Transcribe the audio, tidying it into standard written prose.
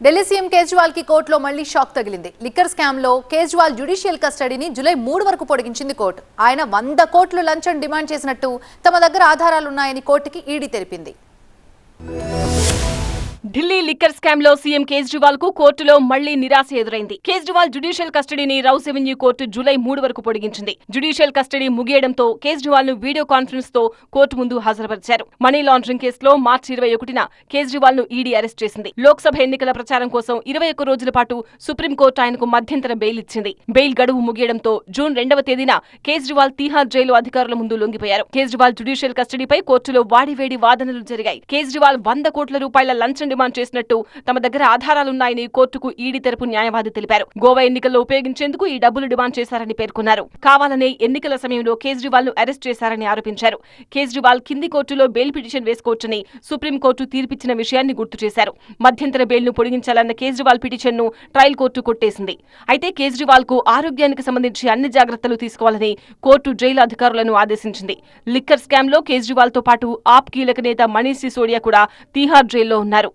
Delhi CM Kejriwal కి కోర్టులో మళ్లీ షాక్ తగిలింది. లిక్కర్ స్కామ్ లో కేజ్రీవాల్ జ్యుడిషియల్ కస్టడీని జూలై 3 వరకు పొడిగించింది కోర్టు. ఆయన 100 కోట్లు లంచం డిమాండ్ చేసినట్టు తమ దగ్గర ఆధారాలున్నాయని కోర్టుకి ఈడీ తెలిపింది. ఢిల్లీ లిక్కర్ స్కామ్ లో సీఎం కేజ్రీవాల్ కు కోర్టులో మళ్లీ నిరాశ ఎదురైంది. కేజ్రీవాల్ జ్యుడిషియల్ కస్టడీని రౌస్ ఎవెన్యూ కోర్టు జూలై 3 వరకు పొడిగించింది. జ్యుడిషియల్ కస్టడీ ముగియడంతో కేజ్రీవాల్ ను వీడియో కాన్ఫరెన్స్ తో కోర్టు ముందు హాజరుపరిచారు. మనీ లాండరింగ్ కేసులో మార్చి 21న కేజ్రీవాల్ ను ఈడీ అరెస్ట్ చేసింది. లోక్సభ ఎన్నికల ప్రచారం కోసం 21 రోజుల పాటు సుప్రీంకోర్టు ఆయనకు మధ్యంతర బెయిల్ ఇచ్చింది. బెయిల్ గడువు ముగియడంతో జూన్ 2వ తేదీన కేజ్రీవాల్ తీహార్ జైలు అధికారుల ముందు లొంగిపోయారు. కేజ్రీవాల్ జ్యుడిషియల్ కస్టడీపై కోర్టులో వాడివేడి వాదనలు జరిగాయి. కేజ్రీవాల్ 100 కోట్ల రూపాయల లంచం డిమాండ్ చేసినట్టు తమ దగ్గర ఆధారాలున్నాయని కోర్టుకు ఈడీ తరపు న్యాయవాది తెలిపారు. గోవా ఎన్నికల్లో ఉపయోగించేందుకు ఈ డబ్బులు డిమాండ్ చేశారని పేర్కొన్నారు. కావాలనే ఎన్నికల సమయంలో కేజ్రీవాల్ ను అరెస్ట్ చేశారని ఆరోపించారు. కేజ్రీవాల్ కింది కోర్టులో బెయిల్ పిటిషన్ వేసుకోవచ్చని సుప్రీంకోర్టు తీర్పిచ్చిన విషయాన్ని గుర్తు చేశారు. మధ్యంతర బెయిల్ ను పొడిగించాలన్న కేజ్రీవాల్ పిటిషన్ ను ట్రయల్ కోర్టు కొట్టేసింది. అయితే కేజ్రీవాల్ కు ఆరోగ్యానికి సంబంధించి అన్ని జాగ్రత్తలు తీసుకోవాలని కోర్టు జైలు అధికారులను ఆదేశించింది. లిక్కర్ స్కామ్ లో కేజ్రీవాల్ తో పాటు ఆప్ కీలక నేత మనీష్ సిసోడియా కూడా తీహార్ జైల్లో ఉన్నారు.